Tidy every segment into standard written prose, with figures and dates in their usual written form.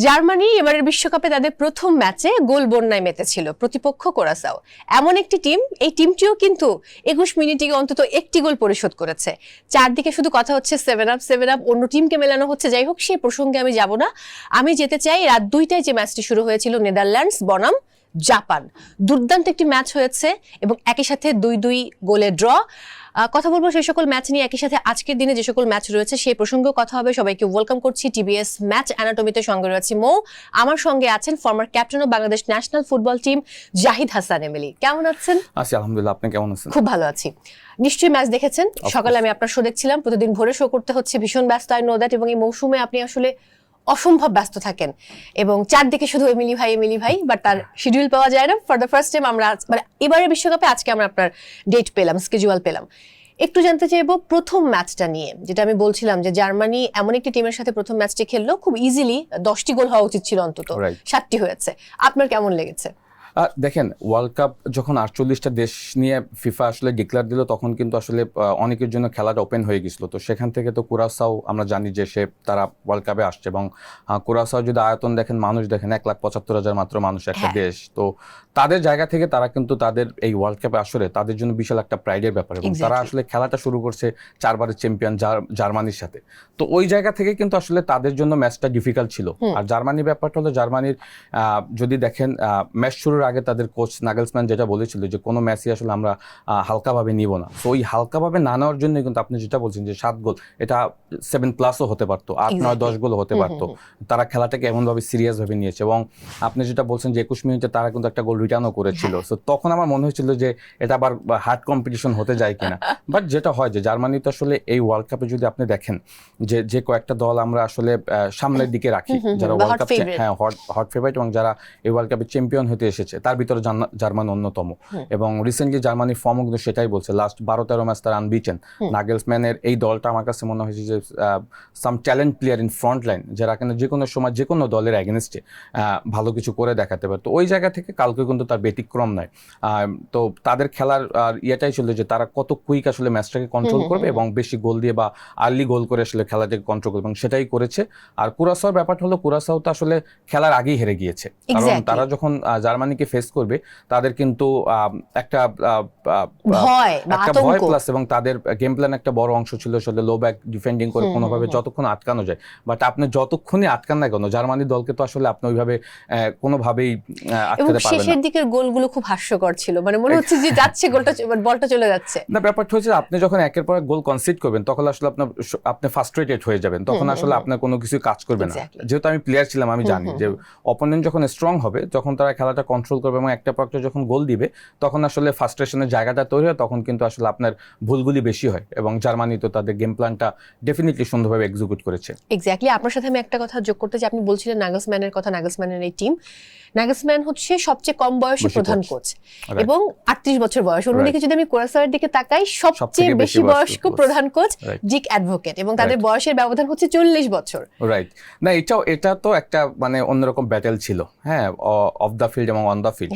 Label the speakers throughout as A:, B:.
A: Germany এবারের বিশ্বকাপে তাদের প্রথম ম্যাচে গোল বন্যায় মেতেছিল, প্রতিপক্ষ কুরাসাও। এমন একটি টিম, এই টিমটিও কিন্তু 21 মিনিটে অন্তত একটি গোল পরিশোধ করেছে। চারদিকে শুধু কথা হচ্ছে 7 আপ, অন্য টিমকে মেলানো হচ্ছে। যাই হোক, সেই প্রসঙ্গে আমি যাব না। আমি যেতে চাই রাত 2টায় যে ম্যাচটি শুরু হয়েছিল নেদারল্যান্ডস বনাম জাপান। দুর্দান্ত একটি ম্যাচ হয়েছে এবং একই সাথে 2-2 গোলে ড্র। কথা বলবো সেই সকল ম্যাচ নিয়ে, একই সাথে আজকের দিনে যে সকল ম্যাচ রয়েছে সেই প্রসঙ্গেও কথা হবে। সবাইকে ওয়েলকাম করছি টিবিএস ম্যাচ অ্যানাটমিতে। সঙ্গে রয়েছে মৌ, আমার সঙ্গে আছেন former captain of Bangladesh national football team Zahid Hasan Emily. কেমন আছেন?
B: আছি আলহামদুলিল্লাহ, আপনি কেমন আছেন?
A: খুব ভালো আছি। নিশ্চয়ই ম্যাচ দেখেছেন। সকালে আমি আপনার শো দেখছিলাম, প্রতিদিন ভোরে শো করতে হচ্ছে, ভীষণ ব্যস্ত, আই নো দ্যাট। এবং এই মৌসুমে আপনি আসলে অসম্ভব ব্যস্ত থাকেন এবং চারদিকে শুধু এমিলি ভাই, বাট তার শিডিউল পাওয়া যায় না। ফর দ্য ফার্স্ট টাইম আমরা মানে এবারের বিশ্বকাপে আজকে আমরা আপনার ডেট পেলাম, স্কেজুয়াল পেলাম। একটু জানতে চাইবো প্রথম ম্যাচটা নিয়ে, যেটা আমি বলছিলাম যে জার্মানি এমন একটি টিমের সাথে প্রথম ম্যাচটি খেললো, খুব ইজিলি 10টি গোল হওয়া উচিত ছিল, অন্তত 7টি হয়েছে। আপনার কেমন লেগেছে?
B: দেখেন, ওয়ার্ল্ড কাপ যখন 48টা দেশ নিয়ে ফিফা আসলে ডিক্লেয়ার দিল, তখন কিন্তু আসলে অনেকের জন্য খেলাটা ওপেন হয়ে গেছিল। তো সেখান থেকে তো কুরাসাও আমরা জানি যে তারা ওয়ার্ল্ড কাপে আসছে, এবং কুরাসাও যদি আয়তন দেখেন, মানুষ দেখেন, 1,75,000 মাত্র মানুষ একটা দেশ। তো তাদের জায়গা থেকে তারা কিন্তু তাদের এই ওয়ার্ল্ড কাপে আসলে তাদের জন্য বিশাল একটা প্রাইডের ব্যাপার, এবং তারা আসলে খেলাটা শুরু করছে 4বারের চ্যাম্পিয়ন জার্মানির সাথে। তো ওই জায়গা থেকে কিন্তু আসলে তাদের জন্য ম্যাচটা ডিফিকাল্ট ছিল। আর জার্মানির ব্যাপারটা হলো, জার্মানির যদি দেখেন ম্যাচ শুরুর আগে তাদের কোচ নাগেলসম্যান যেটা বলেছিল যে কোনো ম্যাচই আসলে আমরা হালকাভাবে নিব না। তো ওই হালকাভাবে না নেওয়ার জন্য কিন্তু আপনি যেটা বলছেন যে 7 গোল, এটা 7+ হতে পারতো, 8, 9, 10 গোল হতে পারতো। তারা খেলাটাকে এমনভাবে সিরিয়াস ভাবে নিয়েছে, এবং আপনি যেটা বলছেন যে 21 মিনিটে তারা কিন্তু একটা গোল রিটার্নও করেছিল। তো তখন আমার মনে হয়েছিল যে এটা আবার হার্ড কম্পিটিশন হতে যায় কিনা। বাট যেটা হয় যে জার্মানি তো আসলে এই ওয়ার্ল্ড কাপে যদি আপনি দেখেন যে কয়েকটা দল আমরা আসলে সামনের দিকে রাখি, যারা ওয়ার্ল্ড কাপ হট ফেভারিট এবং যারা এই ওয়ার্ল্ড কাপে চ্যাম্পিয়ন হতে এসেছে, তার ভিতরে জার্মান অন্যতম। এবং রিসেন্টলি জার্মানির ফর্মও কিন্তু সেটাই বলছে, লাস্ট 12-13 ম্যাচ তারা আনবিটেন। নাগেলসম্যানের এই দলটা আমার কাছে মনে হয়েছে যে some talent player in front line, যারা কিন্তু যে কোনো সময় যে কোনো দলের এগেনস্টে ভালো কিছু করে দেখাতে পারে। তো ওই জায়গা থেকে কালকে কিন্তু তার ব্যতিক্রম নয়। তো তাদের খেলার ইয়েটাই ছিল যে তারা কত কুইক আসলে ম্যাচটাকে কন্ট্রোল করবে এবং বেশি গোল দিয়ে বা আর্লি গোল করে আসলে খেলাটাকে কন্ট্রোল করবে, এবং সেটাই করেছে। আর কুরাসাওর ব্যাপারটা হলো, কুরাসাও তো আসলে খেলার আগেই হেরে গিয়েছে, কারণ তারা যখন জার্মানিকে ফেস করবে তাদের কিন্তু একটা ভয় প্লাস, এবং তাদের গেম প্ল্যান একটা বড় অংশ ছিল আসলে লো ব্যাক ডিফেন্ডিং করে কোনোভাবে যতক্ষণ আটকানো যায়। বাট আপনি যতক্ষণই আটকান না কেন, জার্মানি দলকে তো আসলে আপনি ওইভাবে কোনোভাবেই আটকাতে পারবেন না।
A: শেষের দিকের গোলগুলো খুব হাস্যকর ছিল, মানে মনে হচ্ছে যে যাচ্ছে গোলটা, বলটা চলে যাচ্ছে
B: না। ব্যাপারটা হচ্ছে আপনি যখন একের পর এক গোল কনসিড করবেন, তখন আসলে আপনি ফ্রাস্ট্রেটেড হয়ে যাবেন, তখন আসলে আপনার কোনো কিছু কাজ করবে না। যেহেতু আমি প্লেয়ার ছিলাম, আমি জানি যে অপোনেন্ট যখন স্ট্রং হবে, যখন তারা খেলাটা কন্ট্রোল করবে এবং একটা পর একটা যখন গোল দিবে, তখন আসলে ফ্রাস্ট্রেশনের জায়গাটা তৈরি হয়, তখন কিন্তু আসলে আপনার ভুলগুলি বেশি হয়। এবং জার্মানি তো তাদের গেম প্ল্যানটা ডেফিনেটলি সুন্দরভাবে এক্সিকিউট করেছে।
A: এক্স্যাক্টলি। আপনার সাথে আমি একটা কথা যোগ করতে চাই, আপনি বলছিলেন নাগেলসম্যানের কথা, নাগেলসম্যানের এই টিম। নাগেলসম্যান হচ্ছে সবচেয়ে কম বয়সী প্রধান কোচ এবং 38 বছর বয়স। অন্যদিকে যদি আমি কুরাসাওয়ের দিকে তাকাই, সবচেয়ে বেশি বয়স্ক প্রধান কোচ ডিক অ্যাডভোকেট, এবং তাদের বয়সের ব্যবধান হচ্ছে 40 বছর।
B: রাইট। না, এটা তো একটা মানে অন্যরকম ব্যাটেল ছিল, হ্যাঁ, অফ দ্য ফিল্ড এবং অন দ্য ফিল্ড।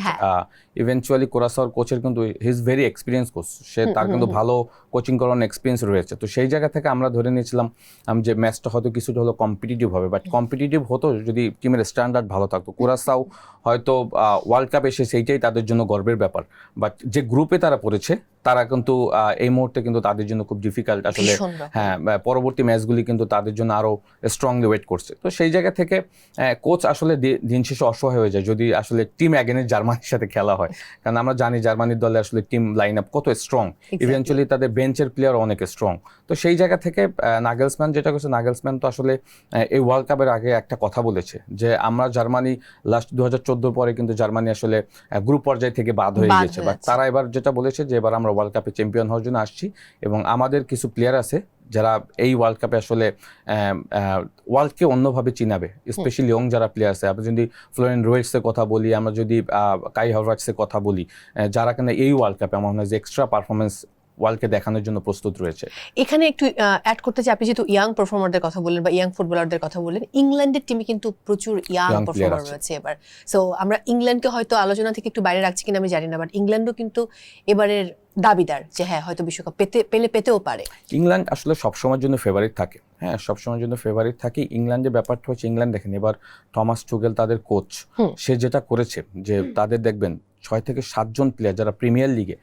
B: ইভেনচুয়ালি কুরাসাওর কোচের কিন্তু he is very experience coach, তার কিন্তু ভালো কোচিং করানোর এক্সপিরিয়েন্স রয়েছে। তো সেই জায়গা থেকে আমরা ধরে নিয়েছিলাম যে ম্যাচটা হয়তো কিছুটা হলো কম্পিটিটিভ হবে, বাট কম্পিটিটিভ হতো যদি টিমের স্ট্যান্ডার্ড ভালো থাকতো। কুরাসাও হয়তো ওয়ার্ল্ড কাপ এসে সেইটাই তাদের জন্য গর্বের ব্যাপার, বাট যে গ্রুপে তারা পড়েছে তারা কিন্তু এই মুহূর্তে কিন্তু তাদের জন্য খুব ডিফিকাল্ট আসলে। হ্যাঁ, পরবর্তী ম্যাচগুলি কিন্তু তাদের জন্য আরো স্ট্রংলি ওয়েট করছে। তো সেই জায়গা থেকে কোচ আসলে দিন শেষে অসহায় হয়ে যায় যদি আসলে টিম অ্যাগেনস্ট জার্মানির সাথে খেলা হয়, কারণ আমরা জানি জার্মানির দলে আসলে টিম লাইন আপ কত স্ট্রং, ইভেনচুয়ালি তাদের বেঞ্চের প্লেয়ার অনেক স্ট্রং। তো সেই জায়গা থেকে নাগেলসম্যান যেটা করছে, নাগেলসম্যান তো আসলে এই ওয়ার্ল্ড কাপের আগে একটা কথা বলেছে যে আমরা জার্মানি লাস্ট 2014 পরে কিন্তু জার্মানি আসলে গ্রুপ পর্যায় থেকে বাদ হয়ে গেছে, বাট তারা এবার যেটা বলেছে যে এবার আমরা ওয়ার্ল্ড কাপে চ্যাম্পিয়ন হওয়ার জন্য আসছি, এবং আমাদের কিছু প্লেয়ার আছে যারা এই ওয়ার্ল্ড কাপে আসলে ওয়ার্ল্ডকে অন্যভাবে চিনাবে, স্পেশালি ইয়ং যারা প্লেয়ার আছে। আমরা যদি ফ্লোরিয়ান রোয়েটসের কথা বলি, আমরা যদি কাই হাভার্টসের কথা বলি, যারা কিনা এই ওয়ার্ল্ড কাপে আমার মনে হয় যে এক্সট্রা পারফরমেন্স ওয়ার্ল্ডকে দেখানোর জন্য প্রস্তুত রয়েছে।
A: এখানে একটু অ্যাড করতে চাই, আপনি যেহেতু ইয়াং পারফর্মারদের কথা বললেন বা ইয়াং ফুটবলারদের কথা বললেন, ইংল্যান্ডের টিমে কিন্তু প্রচুর ইয়াং
B: Young player
A: পারফর্মার
B: আছে।
A: রয়েছে এবার। সো আমরা ইংল্যান্ডকে হয়তো আলোচনা থেকে একটু বাইরে রাখছি কিনা আমি জানি না, বাট ইংল্যান্ডও কিন্তু এবারের দাবিদার যে হ্যাঁ হয়তো বিশ্বকাপ পেতেও পারে।
B: ইংল্যান্ড আসলে সবসময়ের জন্য ফেভারিট থাকে, হ্যাঁ সবসময়ের জন্য ফেভারিট থাকে। ইংল্যান্ডের ব্যাপারটা হচ্ছে, ইংল্যান্ড দেখেন এবার থমাস টুগেল তাদের কোচ, সে যেটা করেছে যে তাদের দেখবেন 6 থেকে 7 জন প্লেয়ার যারা প্রিমিয়ার লিগে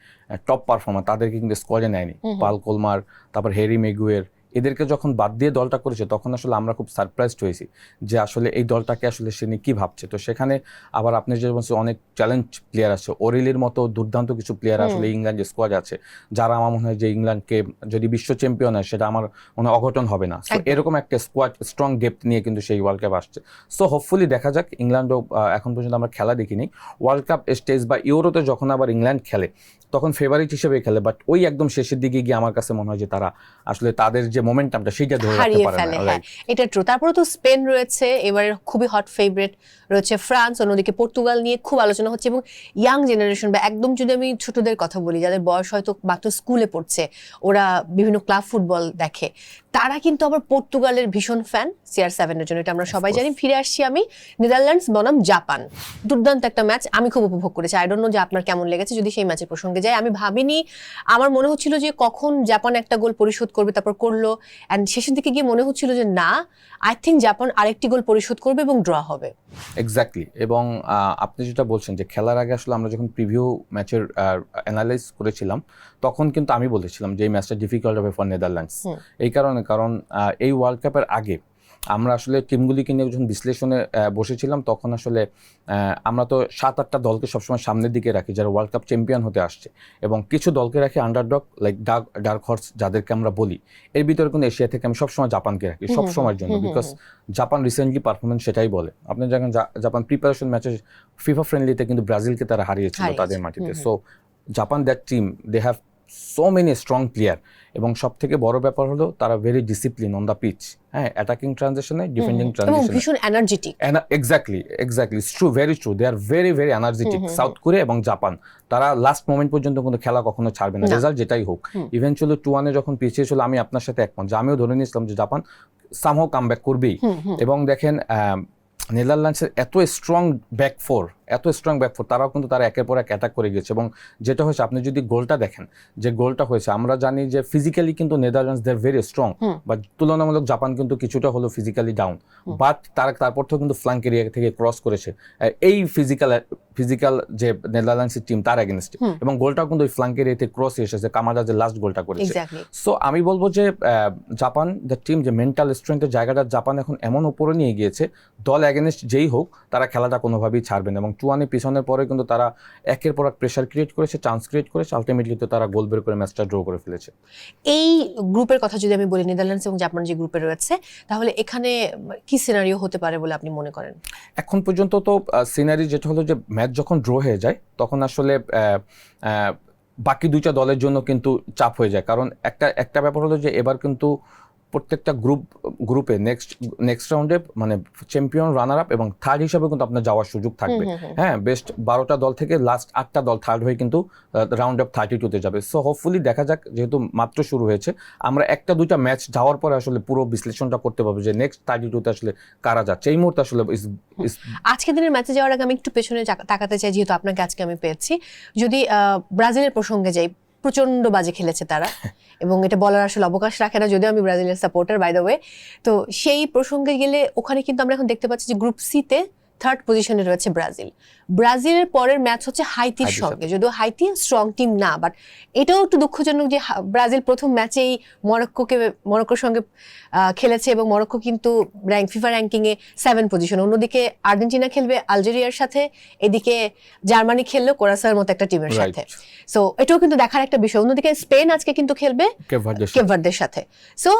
B: টপ পারফর্মার তাদেরকে কিন্তু স্কোয়াডে নেয়নি। পাল কোলমার, তারপর হ্যারি মেগুয়ের, এদেরকে যখন বাদ দিয়ে দলটা করেছে তখন আসলে আমরা খুব সারপ্রাইজড হয়েছি যে আসলে এই দলটাকে আসলে সে নিয়ে কী ভাবছে। তো সেখানে আবার আপনি যে বলছেন অনেক চ্যালেঞ্জ প্লেয়ার আছে, ওরিলির মতো দুর্দান্ত কিছু প্লেয়ার আসলে ইংল্যান্ডের স্কোয়াড আছে, যারা আমার মনে হয় যে ইংল্যান্ডকে যদি বিশ্ব চ্যাম্পিয়ন হয় সেটা আমার মনে হয় অঘটন হবে না। সো এরকম একটা স্কোয়াড স্ট্রং ডেপথ নিয়ে কিন্তু সেই ওয়ার্ল্ড কাপ আসছে। সো হোপফুলি দেখা যাক। ইংল্যান্ডও এখন পর্যন্ত আমরা খেলা দেখিনি ওয়ার্ল্ড কাপ স্টেজ বা ইউরোতে যখন আবার ইংল্যান্ড খেলে তখন ফেভারিট হিসেবে খেলে, বাট ওই একদম শেষের দিকে গিয়ে আমার কাছে মনে হয় যে তারা আসলে তাদের যে মোমেন্টামটা সেটা ধরে রাখতে
A: হারিয়ে
B: পারে
A: ফেলে।
B: না।
A: হ্যাঁ এটা ট্রু। তারপরে তো স্পেন রয়েছে, এবারে খুবই হট ফেভারিট রয়েছে ফ্রান্স, অন্যদিকে পর্তুগাল নিয়ে খুব আলোচনা হচ্ছে। এবং ইয়াং জেনারেশন বা একদম যদি আমি ছোটদের কথা বলি, যাদের বয়স হয়তো মাত্র স্কুলে পড়ছে, ওরা বিভিন্ন ক্লাব ফুটবল দেখে, তারা কিন্তু আবার পর্তুগালের ভীষণ ফ্যান CR7-এর জন্য, এটা আমরা সবাই জানি। ফিরে আসছি আমি নেদারল্যান্ডস বনাম জাপান, দুর্দান্ত একটা ম্যাচ, আমি খুব উপভোগ করেছি। আই ডোন্ট নো যে আপনার কেমন লেগেছে। যদি সেই ম্যাচের প্রসঙ্গে যাই, আমি ভাবিনি, আমার মনে হচ্ছিল যে কখন জাপান একটা গোল পরিশোধ করবে, তারপর করলো, অ্যান্ড শেষের দিকে গিয়ে মনে হচ্ছিল যে না, আই থিঙ্ক জাপান আরেকটি গোল পরিশোধ করবে এবং ড্র হবে।
B: এক্স্যাক্টলি। এবং আপনি যেটা বলছেন যে খেলার আগে আসলে আমরা যখন প্রিভিউ ম্যাচের অ্যানালাইজ করেছিলাম তখন কিন্তু আমি বলেছিলাম যে এই ম্যাচটা ডিফিকাল্ট হবে ফর নেদারল্যান্ডস। এই কারণে, কারণ এই ওয়ার্ল্ড কাপের আগে আমরা আসলে টিমগুলিকে নিয়ে যখন বিশ্লেষণে বসেছিলাম তখন আসলে আমরা তো 7-8টা দলকে সবসময় সামনের দিকে রাখি যারা ওয়ার্ল্ড কাপ চ্যাম্পিয়ন হতে আসছে, এবং কিছু দলকে রাখি আন্ডারডগ, লাইক ডার্ক হর্স যাদেরকে আমরা বলি। এর ভিতরে কিন্তু এশিয়া থেকে আমি সবসময় জাপানকে রাখি সবসময়ের জন্য, বিকজ জাপান রিসেন্টলি পারফরমেন্স সেটাই বলে। আপনি যখন জাপান প্রিপারেশন ম্যাচে ফিফা ফ্রেন্ডলিতে কিন্তু ব্রাজিলকে তারা হারিয়েছিল তাদের মাটিতে। So Japan that team, they have so many strong player, এবং সব থেকে বড় ব্যাপার হলো তারা very discipline on the pitch, হ্যাঁ অ্যাটাকিং ট্রানজিশনে, ডিফেন্ডিং ট্রানজিশনে,
A: ভীষণ energetic.
B: Exactly it's true, very true. They are very energetic. South Korea এবং জাপান তারা লাস্ট মোমেন্ট পর্যন্ত কিন্তু খেলা কখনো ছাড়বে না, রেজাল্ট যেটাই হোক। ইভেন্চুয়ালি 2-1 যখন পিছিয়ে ছিল, আমি আপনার সাথে একমত যে আমিও ধরে নিয়েছিলাম যে জাপান সামহাও কামব্যাক করবেই। এবং দেখেন নেদারল্যান্ডসের এত স্ট্রং ব্যাক ফোর, তারাও কিন্তু তারা একের পর এক অ্যাটাক করে গেছে। এবং যেটা হয়েছে, আপনি যদি গোলটা দেখেন, যে গোলটা হয়েছে, আমরা জানি যে ফিজিক্যালি কিন্তু Netherlands they are very strong, বা তুলনামূলক জাপান কিন্তু কিছুটা হলো ফিজিক্যালি ডাউন, বাট তারপর তো কিন্তু ফ্ল্যাঙ্ক এরিয়া থেকে ক্রস করেছে এই ফিজিক্যাল যে নেদারল্যান্ডসের টিম তার এগেনস্টে, এবং গোলটাও কিন্তু ওই ফ্ল্যাঙ্ক এরিয়া থেকে ক্রস এসেছে, কামাডা যে লাস্ট গোলটা করেছে। সো আমি বলবো যে জাপান দ্য টিম, যে মেন্টাল স্ট্রেংথের জায়গাটা জাপান এখন এমন উপরে নিয়ে গিয়েছে, দল এগেনস্ট যেই হোক তারা খেলাটা কোনোভাবেই ছাড়বে না। এবং 2-1 পিছনের পরে কিন্তু তারা একের পর এক প্রেশার ক্রিয়েট করেছে, চান্স ক্রিয়েট করেছে, আলটিমেটলি তো তারা গোল বের করে ম্যাচটা ড্র করে ফেলেছে।
A: এই গ্রুপের কথা যদি আমি বলি, নেদারল্যান্ডস এবং জাপান যে গ্রুপে রয়েছে, তাহলে এখানে কি সিনারিও হতে পারে বলে আপনি মনে করেন?
B: এখন পর্যন্ত তো সিনারি যেটা হলো যে ম্যাচ যখন ড্র হয়ে যায় তখন আসলে বাকি দুইটা দলের জন্য কিন্তু চাপ হয়ে যায়। কারণ একটা ব্যাপার হলো যে এবার কিন্তু প্রত্যেকটা গ্রুপে নেক্সট রাউন্ডে মানে চ্যাম্পিয়ন, রানার আপ এবং থার্ড হিসাবে কিন্তু আপনার যাওয়ার সুযোগ থাকবে। হ্যাঁ, বেস্ট 12টা দল থেকে লাস্ট 8টা দল থার্ড হয়ে কিন্তু রাউন্ড অফ 32-তে যাবে। সো হোপফুলি দেখা যাক, যেহেতু মাত্র শুরু হয়েছে, আমরা 1-2টা ম্যাচ যাওয়ার পরে আসলে পুরো বিশ্লেষণটা করতে পারবো যে নেক্সট 32-তে আসলে কারা যাচ্ছে। এই মুহূর্তে আসলে
A: আজকের দিনের ম্যাচে যাওয়ার আগে আমি একটু পেছনে তাকাতে চাই, যেহেতু আপনাকে আজকে আমি পেয়েছি। যদি ব্রাজিলের প্রসঙ্গে যাই, প্রচন্ড বাজে খেলেছে তারা, এবং এটা বলার আসলে অবকাশ রাখে না, যদিও আমি ব্রাজিলের সাপোর্টার বাই দ্য ওয়ে। তো সেই প্রসঙ্গে গেলে ওখানে কিন্তু আমরা এখন দেখতে পাচ্ছি যে গ্রুপ সিতে থার্ড পজিশনে রয়েছে ব্রাজিলের পরের ম্যাচ হচ্ছে হাইতির সঙ্গে, যদিও হাইতি স্ট্রং টিম না, বাট এটাও একটু দুঃখজনক যে ব্রাজিল প্রথম ম্যাচেই মরক্কোর সঙ্গে খেলেছে, এবং মরক্কো কিন্তু ফিফা র্যাঙ্কিংয়ে 7 পজিশন। অন্যদিকে আর্জেন্টিনা খেলবে আলজেরিয়ার সাথে, এদিকে জার্মানি খেললো কোরাসার মতো একটা টিমের সাথে। সো এটাও কিন্তু দেখার একটা বিষয়। অন্যদিকে স্পেন আজকে কিন্তু খেলবে কেপ ভার্দের সাথে। সো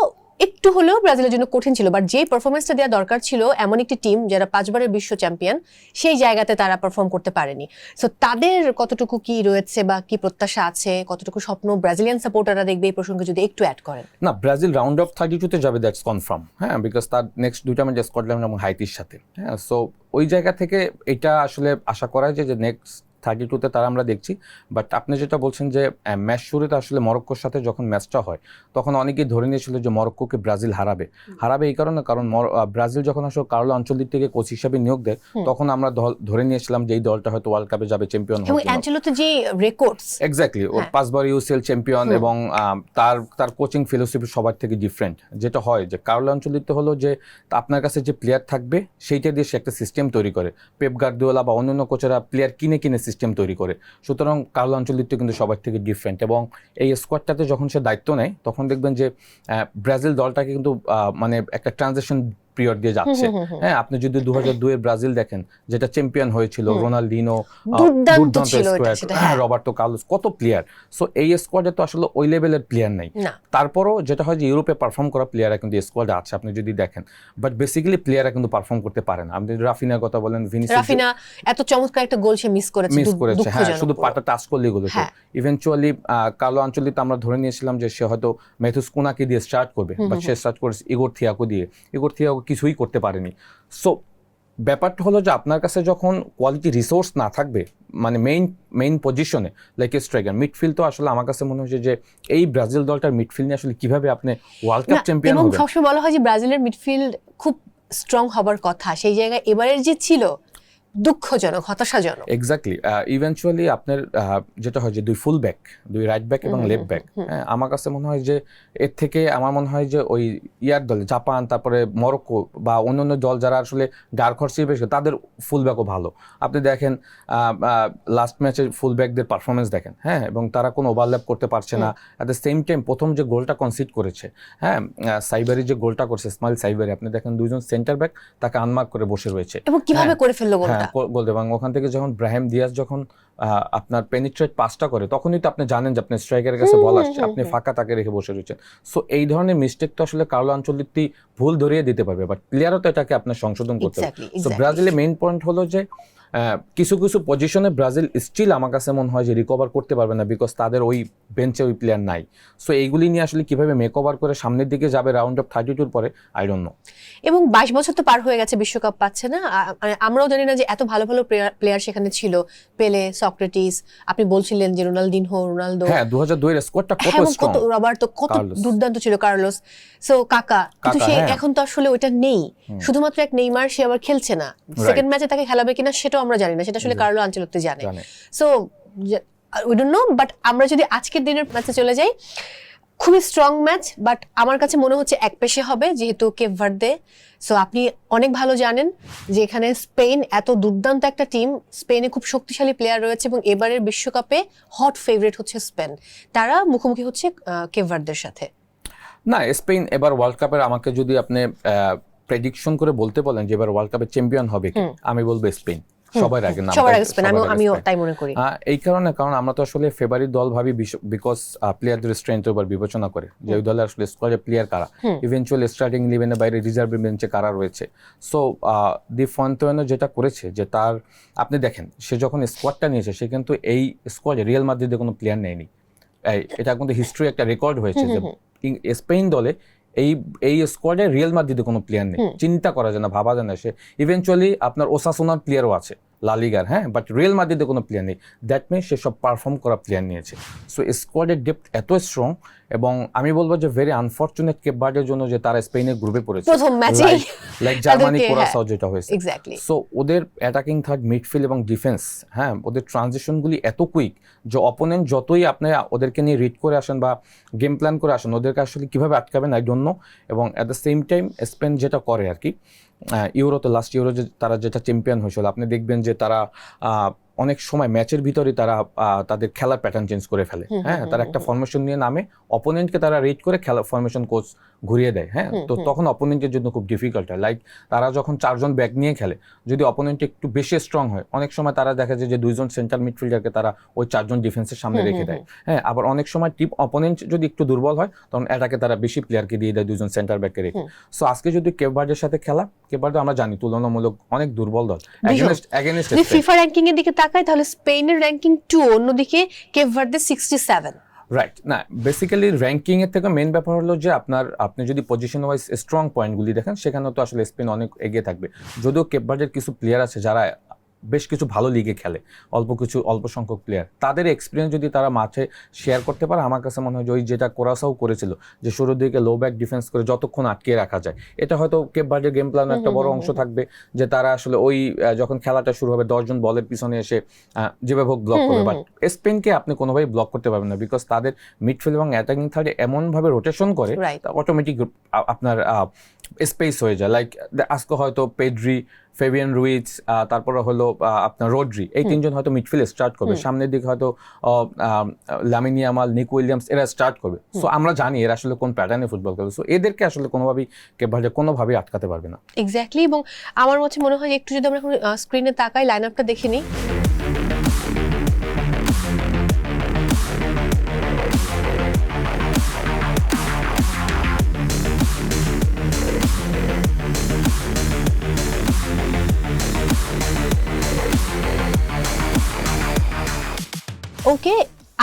A: একটু হলেও ব্রাজিলের জন্য কঠিন ছিল, বাট যে পারফরমেন্সটা দেওয়া দরকার ছিল এমন একটি টিম যারা 5 বারের বিশ্ব চ্যাম্পিয়ন, সেই জায়গাতে তারা পারফর্ম করতে পারেনি। সো তাদের কতটুকু কি রয়েছে বা কি প্রত্যাশা আছে, কতটুকু স্বপ্ন ব্রাজিলিয়ান সাপোর্টাররা দেখবে, এই প্রসঙ্গে যদি একটু অ্যাড করেন।
B: না, ব্রাজিল রাউন্ড অফ 32-তে যাবে, দ্যাটস কনফার্ম। হ্যাঁ, বিকজ তার নেক্সট 2টা ম্যাচ স্কটল্যান্ড এবং হাইতির সাথে। হ্যাঁ, সো ওই জায়গা থেকে এটা আসলে আশা করা যায় যে নেক্সট 32-তে তারা আমরা দেখছি। বাট আপনি যেটা বলছেন যে ম্যাচ শুরুতে আসলে মরক্কোর সাথে যখন ম্যাচটা হয় তখন অনেকেই ধরে নিয়েছিল যে মরক্কোকে ব্রাজিল হারাবে এই কারণে, কারণ ব্রাজিল যখন আসলে কার্লো আনচেলত্তি থেকে কোচ হিসেবে নিয়োগ দেয় তখন আমরা ধরে নিয়েছিলাম যে এই দলটা হয়তো ওয়ার্ল্ড কাপে যাবে, চ্যাম্পিয়ন
A: এবং
B: হবে।
A: অ্যাঞ্চেলোত্তি যে রেকর্ডস,
B: এক্স্যাক্টলি, ও 5 বার ইউসিএল চ্যাম্পিয়ন এবং তার কোচিং ফিলোসফি সবার থেকে ডিফারেন্ট। যেটা হয় যে কার্লো আনচেলত্তি হলো যে আপনার কাছে যে প্লেয়ার থাকবে সেইটা দিয়ে সে একটা সিস্টেম তৈরি করে। পেপ গার্দিওলা বা অন্যান্য কোচেরা প্লেয়ার কিনে সিস্টেম তৈরি করে। সুতরাং কার্লো আনচেলত্তি কিন্তু সবার থেকে ডিফারেন্ট এবং এই স্কোয়াডটাতে যখন সে দায়িত্ব নেয় তখন দেখবেন যে ব্রাজিল দলটাকে কিন্তু মানে একটা ট্রানজিশন পিরিয়ড দিয়ে যাচ্ছে। হ্যাঁ, আপনি যদি 2002 ব্রাজিল দেখেন যেটা চ্যাম্পিয়ন হয়েছিল, রোনালদিনো,
A: দুর্দান্ত ছিল
B: রবার্টো কার্লোস, কত প্লেয়ার। সো এই স্কোয়াডে তো আসলে ওই লেভেলের প্লেয়ার নাই। তারপরও যেটা হয় যে ইউরোপে পারফর্ম করা প্লেয়াররা কিন্তু স্কোয়াডে আছে আপনি যদি দেখেন, বাট বেসিক্যালি প্লেয়াররা কিন্তু পারফর্ম করতে পারে না। আপনি রাফিনার কথা বলেন,
A: রাফিনা এত চমৎকার একটা গোল সে মিস করেছে,
B: হ্যাঁ, শুধু পাটা টাচ করলে গোল হতো। ইভেনচুয়ালি কার্লো আনচেলত্তি আমরা ধরে নিয়েছিলাম যে সে হয়তো ম্যাথুস কুনাকে দিয়ে স্টার্ট করবে, বাট সে স্টার্ট করেছে ইগোর থিয়াগো দিয়ে। ইগোর থিয়াগো কিছুই করতে পারেনি। সো ব্যাপারটা হলো যে আপনার কাছে যখন কোয়ালিটি রিসোর্স না থাকবে, মানে মেইন পজিশনে লাইক স্ট্রাইকার, মিডফিল্ড তো আসলে আমার কাছে মনে হচ্ছে যে এই ব্রাজিল দলটার মিডফিল্ড নিয়ে আসলে কিভাবে আপনি ওয়ার্ল্ড কাপ চ্যাম্পিয়ন হবেন।
A: এবং সবসময় বলা হয় যে ব্রাজিলের মিডফিল্ড খুব স্ট্রং হবার কথা, সেই জায়গায় এবারের যে ছিল দুঃখজনক, হতাশাজনক।
B: এক্স্যাক্টলি, ইভেনচুয়ালি আপনার যেটা হয় যে দুই রাইট ব্যাক এবং লেফট ব্যাক, হ্যাঁ, আমার কাছে মনে হয় যে এর থেকে আমার মনে হয় যে ওই দলে জাপান, তারপরে মরক্কো বা অন্যান্য দল যারা আসলে গার খরচে বেশি তাদের ফুল ব্যাকও ভালো। আপনি দেখেন লাস্ট ম্যাচের ফুল ব্যাকদের পারফরমেন্স দেখেন, হ্যাঁ, এবং তারা কোনো ওভারল্যাপ করতে পারছে না। অ্যাট দ্য সেম টাইম প্রথম যে গোলটা কনসিড করেছে, হ্যাঁ, সাইবারি যে গোলটা করছে, ইসমাইল সাইবারি, আপনি দেখেন দুইজন সেন্টার ব্যাক তাকে আনমার্ক করে বসে রয়েছে এবং
A: কিভাবে করে ফেললো গোলটা।
B: গোল। এবং ওখান থেকে যখন ব্রাহিম দিয়াজ যখন আপনার পেনিট্রেট পাসটা করে তখনই তো আপনি জানেন যে আপনার স্ট্রাইকারের কাছে বল আসছে, আপনি ফাঁকা তাকে রেখে বসে রয়েছেন। সো এই ধরনের মিস্টেক তো আসলে কার্লো আনচেলত্তি ভুল ধরিয়ে দিতে পারবে, বাট প্লেয়ারও তো এটাকে আপনার সংশোধন করতে হবে। সো ব্রাজিলের মেইন পয়েন্ট হলো যে কিছু পজিশনে ব্রাজিল স্টিল আমার কাছে মনে হয় যে রিকভার করতে পারবে না, বিকজ তাদের ওই বেঞ্চে ওই প্লেয়ার নাই। সো এইগুলি নিয়ে আসলে কিভাবে মেক ওভার করে সামনের দিকে যাবে রাউন্ড অফ 32 পরে, আই ডোন্ট নো।
A: এবং 22 বছর তো পার হয়ে গেছে, বিশ্বকাপ পাচ্ছে না। আমরাও জানি না যে এত ভালো ভালো প্লেয়ার সেখানে ছিল, পেলে, সক্রেটিস, আপনি বলছিলেন যে রোনালদিনহো, রোনালদো,
B: হ্যাঁ 2002 এর স্কোয়াডটা কত স্ট্রং,
A: রবার্তো কত দুর্দান্ত ছিল, কার্লোস, সো কাকা, কিন্তু সে এখন তো আসলে ওইটা নেই। শুধুমাত্র এক নেইমার, সে আবার খেলছে না। সেকেন্ড ম্যাচে তাকে খেলাবে কিনা সেটাও আমরা জানি না, সেটা আসলে কার্লো আনচেলত্তি জানে। So we don't know. But আমরা যদি আজকের দিনের ম্যাচে চলে যাই, খুবই স্ট্রং ম্যাচ, বাট আমার কাছে মনে হচ্ছে একপেশে হবে, যেহেতু কেপ ভার্দে। সো আপনি অনেক ভালো জানেন যে এখানে স্পেন এত দুর্দান্ত একটা টিম, স্পেনে খুব শক্তিশালী প্লেয়ার রয়েছে এবং এবারের বিশ্বকাপে হট ফেভারিট হচ্ছে স্পেন। তারা মুখোমুখি হচ্ছে কেপ ভার্দের সাথে।
B: না, স্পেন এবার ওয়ার্ল্ড কাপের, আমাকে যদি আপনি প্রেডিকশন করে বলতে বলেন যে এবার ওয়ার্ল্ড কাপের চ্যাম্পিয়ন হবে কি, আমি বলবো স্পেন সবার আগে।
A: আমিও তাই মনে করি।
B: এই কারণে, কারণ আমরা তো আসলে ফেভারিট দল ভাবি বিকজ প্লেয়ারদের স্ট্রেংথের উপর বিবেচনা করে যে ওই দলে আসলে স্কোয়াডে প্লেয়ার কারা, ইভেনচুয়ালি স্টার্টিং ইলেভেনের বাইরে রিজার্ভ বেঞ্চে কারা রয়েছে। সো দি ফন্তেনো যেটা করেছে যে তার, আপনি দেখেন সে যখন স্কোয়াডটা নিয়েছে সে কিন্তু এই স্কোয়াডে রিয়াল মাদ্রিদে কোনো প্লেয়ার নেয়নি। এটা কিন্তু হিস্ট্রি একটা রেকর্ড হয়েছে যে স্পেন দলে এই স্কোয়াডে রিয়াল মাদ্রিদে কোনো প্লেয়ার নেই, চিন্তা করা যায় না, ভাবা যায় না। সে ইভেনচুয়ালি আপনার ওসাসুনার প্লেয়ারও আছে লা লিগার, হ্যাঁ, বাট রিয়াল মাদ্রিদে কোনো প্লেয়ার নেই। দ্যাট মিনস সে সব পারফর্ম করা প্লেয়ার নিয়েছে। সো স্কোয়াডের ডেপথ এত স্ট্রং, এবং আমি বলবো যে ভেরি আনফরচুনেট কেপ ভার্দের জন্য যে তারা স্পেনের গ্রুপে পড়েছে
A: প্রথম ম্যাচে,
B: লাইক জার্মানি কোরাসাও যেটা হয়েছে।
A: এক্স্যাক্টলি।
B: সো ওদের অ্যাটাকিং থার্ড, মিডফিল্ড এবং ডিফেন্স, হ্যাঁ, ওদের ট্রানজিশনগুলি এত কুইক যে অপোনেন্ট যতই আপনি ওদেরকে নিয়ে রিড করে আসেন বা গেম প্ল্যান করে আসেন, ওদেরকে আসলে কিভাবে আটকাবেন আই ডোন্ট নো। এবং at the same time spend যেটা করে আর কি, ইউরোতে লাস্ট ইউরো যে তারা যেটা চ্যাম্পিয়ন হয়েছিল, আপনি দেখবেন যে তারা অনেক সময় ম্যাচের ভিতরে তারা তাদের খেলার প্যাটার্ন চেঞ্জ করে ফেলে, হ্যাঁ, তারা একটা ফরমেশন নিয়ে নামে, অপোনেন্টকে তারা রিড করে খেলা ফরমেশন কোচ ঘুরিয়ে দেয়, হ্যাঁ, তো তখন অপোনেন্টের জন্য খুব ডিফিকাল্ট হয়। লাইক তারা যখন 4 জন ব্যাক নিয়ে খেলে, যদি অপোনেন্ট একটু বেশি স্ট্রং হয়, অনেক সময় তারা দেখা যায় যে 2 জন সেন্ট্রাল মিডফিল্ডারকে তারা ওই 4 জন ডিফেন্সের সামনে রেখে দেয়, হ্যাঁ, আবার অনেক সময় টিম অপোনেন্ট যদি একটু দুর্বল হয় তখন এটাকে তারা বেশি প্লেয়ারকে দিয়ে দেয়, 2 জন সেন্টার ব্যাককে রেখে। সো আজকে যদি কেপ ভার্দের সাথে খেলা, কেপ ভার্দে আমরা জানি তুলনামূলক অনেক দুর্বল দল এগেইনস্ট
A: ফিফা র্যাঙ্কিং এর দিকে তাকাই তাহলে স্পেনের র্যাঙ্কিং 2, অন্যদিকে কেপ ভার্দে 67।
B: রাইট, না বেসিক্যালি র্যাঙ্কিং এর থেকে মেইন ব্যাপার হলো যে আপনি যদি পজিশন ওয়াইজ স্ট্রং পয়েন্টগুলি দেখেন, সেখানে তো আসলে স্পেন অনেক এগিয়ে থাকবে। যদিও কেপ ভার্দের কিছু প্লেয়ার আছে যারা বেশ কিছু ভালো লিগে খেলে, অল্প সংখ্যক প্লেয়ার, তাদের এক্সপিরিয়েন্স যদি তারা মাঠে শেয়ার করতে পারে, আমার কাছে মনে হয় যে ওই যেটা কোরাসাও করেছিল যে শুরুর দিকে লো ব্যাক ডিফেন্স করে যতক্ষণ আটকে রাখা যায়, এটা হয়তো কেপ ভার্ডের গেম প্ল্যানের একটা বড় অংশ থাকবে, যে তারা আসলে ওই যখন খেলাটা শুরু হবে 10 জন বলের পিছনে এসে যেভাবে হোক ব্লক করবে। বাট স্পেনকে আপনি কোনোভাবেই ব্লক করতে পারবেন না, বিকজ তাদের মিডফিল্ড এবং অ্যাটাকিং থার্ডে এমনভাবে রোটেশন করে অটোমেটিক আপনার স্পেস হয়ে যায়। লাইক আজকে হয়তো পেড্রি, ফেবিয়ান রুইজ, তারপরে হলো আপনার রোড্রি, এই তিনজন হয়তো মিডফিল্ড স্টার্ট করবে, সামনের দিকে হয়তো লামিন ইয়ামাল, নিক উইলিয়ামস এরা স্টার্ট করবে। সো আমরা জানি এরা আসলে কোন প্যাটার্নে ফুটবল খেলবে, সো এদেরকে আসলে কোনোভাবেই আটকাতে পারবে না।
A: এক্স্যাক্টলি। এবং আমার মনে হয় একটু যদি আমরা এখন স্ক্রিনে তাকাই, লাইন আপটা দেখে নিই। ওকে,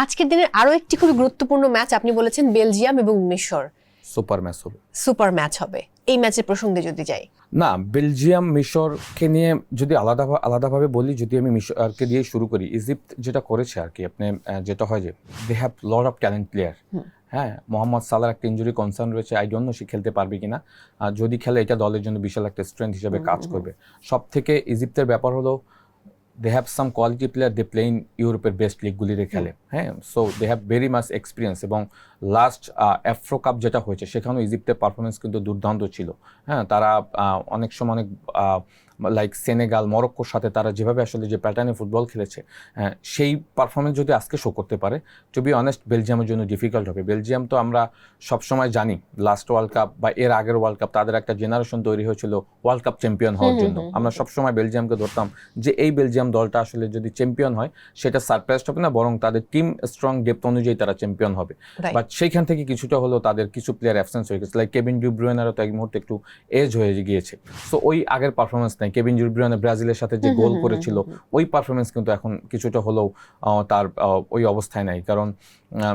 A: আজকের দিনের আরো একটি খুবই গুরুত্বপূর্ণ ম্যাচ, আপনি বলেছেন বেলজিয়াম এবং মিশর।
B: সুপার ম্যাচ হবে,
A: সুপার ম্যাচ হবে। এই ম্যাচের প্রসঙ্গে যদি যাই,
B: না বেলজিয়াম মিশরকে নিয়ে যদি আলাদাভাবে বলি, যদি আমি মিশরকে দিয়ে শুরু করি, ইজিপ্ট যেটা করেছে আর কি, আপনি যেটা হয় যে they have lot of talent player. হ্যাঁ, মোহাম্মদ সালার একটা ইনজুরি কনসার্ন রয়েছে, আই ডোন্ট নো সে খেলতে পারবে কিনা। যদি খেলে এটা দলের জন্য বিশাল একটা স্ট্রেংথ হিসেবে কাজ করবে। সব থেকে ইজিপ্টের ব্যাপার হলো they have some quality player, they play in ইউরোপের বেস্ট লিগগুলিতে খেলে। হ্যাঁ, so they have very much experience, এবং লাস্ট আফ্রো কাপ যেটা হয়েছে সেখানেও ইজিপ্টের পারফরমেন্স কিন্তু দুর্দান্ত ছিল। হ্যাঁ, তারা অনেক সময় অনেক লাইক সেনেগাল, মরক্কোর সাথে তারা যেভাবে আসলে যে প্যাটার্নে ফুটবল খেলেছে, সেই পারফরমেন্স যদি আজকে শো করতে পারে, টু বি অনেস্ট বেলজিয়ামের জন্য ডিফিকাল্ট হবে। বেলজিয়াম তো আমরা সবসময় জানি লাস্ট ওয়ার্ল্ড কাপ বা এর আগের ওয়ার্ল্ড কাপ তাদের একটা জেনারেশন তৈরি হয়েছিল ওয়ার্ল্ড কাপ চ্যাম্পিয়ন হওয়ার জন্য। আমরা সবসময় বেলজিয়ামকে ধরতাম যে এই বেলজিয়াম দলটা আসলে যদি চ্যাম্পিয়ন হয় সেটা সারপ্রাইজ হবে না, বরং তাদের টিম স্ট্রং ডেপথ অনুযায়ী তারা চ্যাম্পিয়ন হবে। বাট সেইখান থেকে কিছুটা হলেও তাদের কিছু প্লেয়ার অ্যাবসেন্স হয়ে গেছে, লাইক কেভিন ডি ব্রুয়েনারও তো এক মুহূর্তে একটু এজ হয়ে গিয়েছে। সো ওই আগের পারফরমেন্স নাই, কেভিন ডি ব্রুয়েনা ব্রাজিলের সাথে যে গোল করেছিল ওই পারফরমেন্স কিন্তু এখন কিছুটা হলেও তার ওই অবস্থায় নাই, কারণ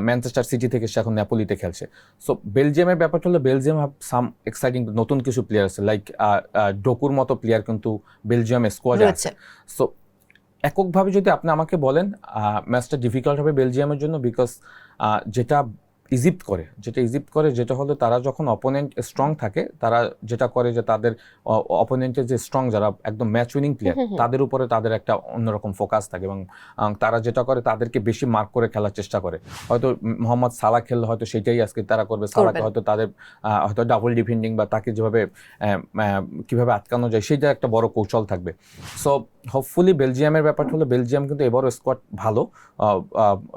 B: ম্যানচেস্টার সিটি থেকে সে এখন নেপোলিতে খেলছে। সো বেলজিয়ামের ব্যাপারটা হলো বেলজিয়াম হ্যাভ সাম এক্সাইটিং নতুন কিছু প্লেয়ার আছে, লাইক ডোকুর মতো প্লেয়ার কিন্তু বেলজিয়ামের স্কোয়াডে আছে। সো এককভাবে যদি আপনি আমাকে বলেন ম্যাচটা ডিফিকাল্ট হবে বেলজিয়ামের জন্য, বিকজ যেটা ইজিপ্ট করে যেটা হলো তারা যখন অপোনেন্ট স্ট্রং থাকে, তারা যেটা করে যে তাদের অপোনেন্টের যে স্ট্রং যারা একদম ম্যাচ উইনিং প্লেয়ার তাদের উপরে তাদের একটা অন্যরকম ফোকাস থাকে, এবং তারা যেটা করে তাদেরকে বেশি মার্ক করে খেলার চেষ্টা করে। হয়তো মোহাম্মদ সালাহ খেললে হয়তো সেটাই আজকে তারা করবে, সালাহকে হয়তো তাদের হয়তো ডাবল ডিফেন্ডিং বা তাকে যেভাবে কিভাবে আটকানো যায় সেইটা একটা বড় কৌশল থাকবে। সো হোপফুলি বেলজিয়ামের ব্যাপারটা হলো বেলজিয়াম কিন্তু এবারও স্কোয়াড ভালো,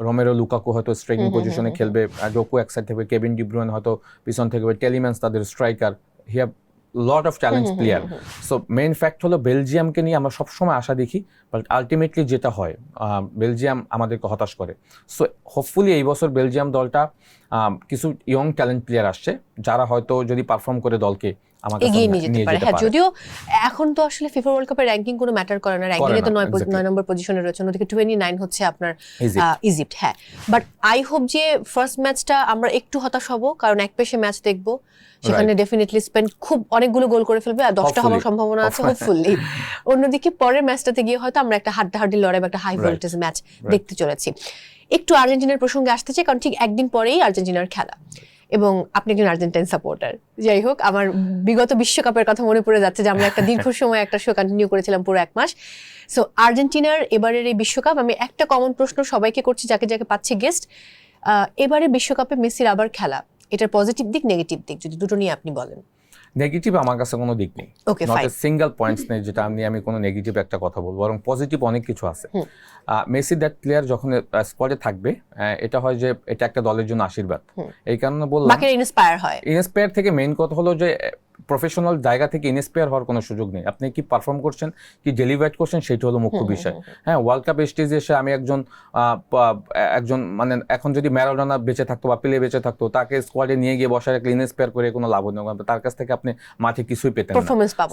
B: রোমেরো লুকাকু হয়তো স্ট্রাইকিং পজিশনে খেলবে, ডোকু এক সাইড থেকে, কেভিন ডি ব্রুয়েন হয়তো পিছন থেকে, টেলিম্যান্স তাদের striker, he have lot of talent player. So main fact হলো বেলজিয়ামকে নিয়ে আমরা সবসময় আশা দেখি, বাট আলটিমেটলি যেটা হয় বেলজিয়াম আমাদেরকে হতাশ করে। সো হোপফুলি এই বছর বেলজিয়াম দলটা কিছু ইয়ং ট্যালেন্ট প্লেয়ার আসছে যারা হয়তো যদি পারফর্ম করে দলকে
A: এগিয়ে নিয়ে যেতে পারে। হ্যাঁ, যদিও এখন তো আসলে ফিফা ওয়ার্ল্ড কাপের র্যাঙ্কিং কোনো ম্যাটার করে না, র্যাঙ্কিংয়ে তো 9 নম্বর পজিশনে রয়েছে, ওদিকে 29 হচ্ছে আপনার ইজিপ্ট। হ্যাঁ, বাট আই হোপ যে ফার্স্ট ম্যাচটা আমরা একটু হতাশ হব, কারণ এক পেশে ম্যাচ দেখবো, সেখানে ডেফিনেটলি স্পেন খুব অনেকগুলো গোল করে ফেলবে আর 10টা হওয়ার সম্ভাবনা আছে হোপফুলি। অন্যদিকে পরের ম্যাচটাতে গিয়ে হয়তো আমরা একটা হাড্ডাহাড্ডি লড়াই বা একটা হাই ভোল্টেজ ম্যাচ দেখতে চলেছি। একটু আর্জেন্টিনার প্রসঙ্গে আসতে চাই, কারণ ঠিক একদিন পরেই আর্জেন্টিনার খেলা, এবং আপনি একজন আর্জেন্টাইন সাপোর্টার। যাই হোক, আমার বিগত বিশ্বকাপের কথা মনে পড়ে যাচ্ছে যে আমরা একটা দীর্ঘ সময় একটা শো কন্টিনিউ করেছিলাম পুরো 1 মাস। সো আর্জেন্টিনার এবারের এই বিশ্বকাপ, আমি একটা কমন প্রশ্ন সবাইকে করছি যাকে যাকে পাচ্ছে গেস্ট, এবারে বিশ্বকাপে মেসির আবার খেলা, এটার পজিটিভ দিক নেগেটিভ দিক যদি দুটো নিয়ে আপনি বলেন।
B: নেগেটিভ আমার কাছে কোনো দিক নেই, নট এ সিঙ্গেল পয়েন্টস নেই যেটা আমি কোনো নেগেটিভ একটা কথা বলবো, বরং পজিটিভ অনেক কিছু আছে। মেসি দ্যাট প্লেয়ার যখন স্কোয়াডে থাকবে, এটা হয় যে এটা একটা দলের জন্য আশীর্বাদ। এই কারণে বললাম বাকিরা ইন্সপায়ার থেকে মেইন কথা হলো যে প্রফেশনাল জায়গা থেকে ইন্সপায়ার হওয়ার কোনো সুযোগ নেই। আপনি কি পারফর্ম করছেন, কি ডেলিভার করছেন, সেটা হলো মুখ্য বিষয়। হ্যাঁ, ওয়ার্ল্ড কাপ স্টেজে এসে আমি একজন মানে এখন যদি ম্যারাডোনা বেঁচে থাকতো বা পেলে বেঁচে থাকতো, তাকে স্কোয়াডে নিয়ে গিয়ে বসার একটা ইন্সপায়ার করে কোনো লাভ নেই, তার কাছ থেকে আপনি মাঠে কিছুই পেতেন না।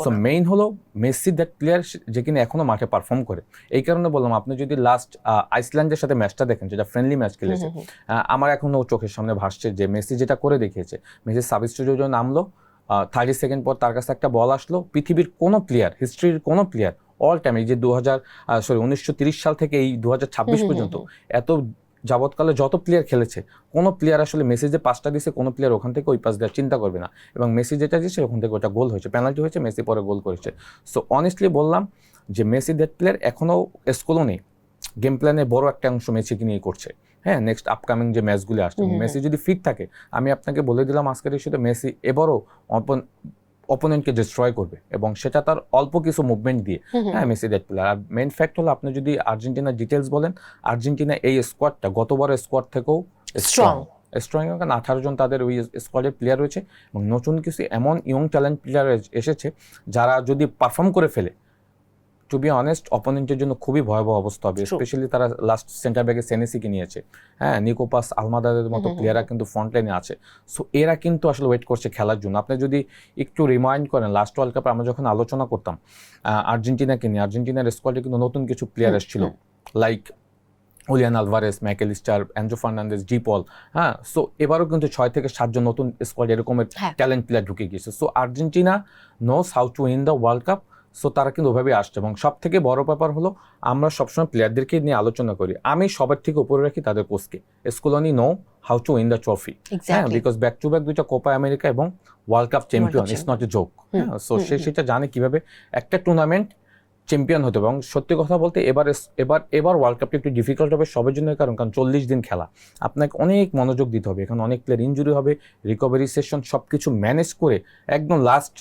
B: সো মেইন হলো মেসি দ্যাট প্লেয়ার যে কিনা এখনো মাঠে পারফর্ম করে। এই কারণে বললাম, আপনি যদি লাস্ট আইসল্যান্ডের সাথে ম্যাচটা দেখেন, যেটা ফ্রেন্ডলি ম্যাচ খেলেছে, আমার এখনো চোখের সামনে ভাসছে যে মেসি যেটা করে দেখিয়েছে। মেসি সাবস্টিটিউটে নামলো, 30 সেকেন্ড পর তার কাছে একটা বল আসলো, পৃথিবীর কোনো প্লেয়ার, হিস্ট্রির কোনো প্লেয়ার অল টাইম, এই যে 1930 সাল থেকে এই 2026 পর্যন্ত এত যাবৎকালে যত প্লেয়ার খেলেছে, কোনো প্লেয়ার আসলে মেসি যে পাসটা দিয়েছে কোনো প্লেয়ার ওখান থেকে ওই পাস দেওয়ার চিন্তা করবে না, এবং মেসি যেটা দিয়েছে ওখান থেকে ওটা গোল হয়েছে, পেনাল্টি হয়েছে, মেসি পরে গোল করেছে। সো অনেস্টলি বললাম যে মেসি দ্যাট প্লেয়ার এখনও স্কোলও নেই, গেম প্ল্যানে বড় একটা অংশ মেসিকে নিয়ে করছে। হ্যাঁ, নেক্সট আপকামিং যে ম্যাচগুলি আসছে, মেসি যদি ফিট থাকে, আমি আপনাকে বলে দিলাম আজকের ইস্যুতে মেসি এবারও অপোনেন্টকে ডিস্ট্রয় করবে, এবং সেটা তার অল্প কিছু মুভমেন্ট দিয়ে। হ্যাঁ, মেসি দ্যাট প্লেয়ার। আর মেইন ফ্যাক্ট হলো, আপনি যদি আর্জেন্টিনার ডিটেলস বলেন, আর্জেন্টিনা এই স্কোয়াডটা গতবারের স্কোয়াড থেকেও স্ট্রং, কারণ 18 জন তাদের ওই স্কোয়াডের প্লেয়ার রয়েছে, এবং নতুন কিছু এমন ইয়ং ট্যালেন্ট প্লেয়ার এসেছে যারা যদি পারফর্ম করে ফেলে, টু বি অনেস্ট অপোনেন্টের জন্য খুবই ভয়াবহ অবস্থা হবে। স্পেশালি তারা লাস্ট সেন্টার ব্যাকে সেনেসিকে নিয়েছে, হ্যাঁ, নিকোপাস আলমাদাদের মতো প্লেয়াররা কিন্তু ফ্রন্ট লাইনে আছে। সো এরা কিন্তু আসলে ওয়েট করছে খেলার জন্য। আপনি যদি একটু রিমাইন্ড করেন, লাস্ট ওয়ার্ল্ড কাপে আমরা যখন আলোচনা করতাম আর্জেন্টিনাকে নিয়ে, আর্জেন্টিনার স্কোয়াডে কিন্তু নতুন কিছু প্লেয়ার এসেছিল, like Julian Alvarez, Mac Allister, Enzo Fernandez, De Paul. হ্যাঁ, সো এবারও কিন্তু 6 থেকে 7 জন নতুন স্কোয়াড এরকমের ট্যালেন্ট প্লেয়ার ঢুকে গিয়েছে। So Argentina knows how to win the world cup. সো তারা কিন্তু ওইভাবেই আসছে, এবং সব থেকে বড় ব্যাপার হলো আমরা সবসময় প্লেয়ারদেরকে নিয়ে আলোচনা করি, আমি সবার থেকে উপরে রাখি তাদের কোচকে। Scaloni know how to win the trophy, হ্যাঁ, বিকজ ব্যাক টু ব্যাক দুইটা কোপা আমেরিকা এবং world cup champion, it's not a joke. হ্যাঁ, সো সেটা জানে কিভাবে একটা টুর্নামেন্ট চ্যাম্পিয়ন হতে। এবং সত্যি কথা বলতে এবার ওয়ার্ল্ড কাপটা একটু ডিফিকাল্ট হবে সবার জন্য, কারণ 40 দিন খেলা, আপনাকে অনেক মনোযোগ দিতে হবে, এখানে অনেক প্লেয়ার ইনজুরি হবে, রিকভারি সেশন সব কিছু ম্যানেজ করে একদম লাস্ট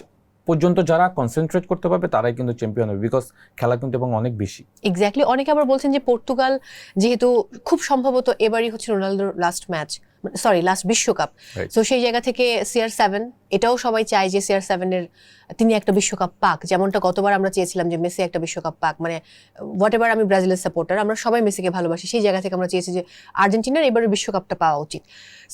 B: পর্যন্ত যারা কনসেন্ট্রেট করতে পারবে তারাই কিন্তু চ্যাম্পিয়ন হবে, বিকজ খেলা কিন্তু এবং অনেক বেশি।
A: এক্স্যাক্টলি। অনেকে আবার বলছেন যে পর্তুগাল যেহেতু খুব সম্ভবত এবারই হচ্ছে রোনালদোর লাস্ট বিশ্বকাপ, তো সেই জায়গা থেকে CR7 এটাও সবাই চায় যে CR7 এর তিনি একটা বিশ্বকাপ পাক, যেমনটা গতবার আমরা চেয়েছিলাম যে মেসি একটা বিশ্বকাপ পাক। মানে হোয়াট এভার, আমি ব্রাজিলের সাপোর্টার, আমরা সবাই মেসিকে ভালোবাসি, সেই জায়গা থেকে আমরা চেয়েছি যে আর্জেন্টিনার এবারে বিশ্বকাপটা পাওয়া উচিত।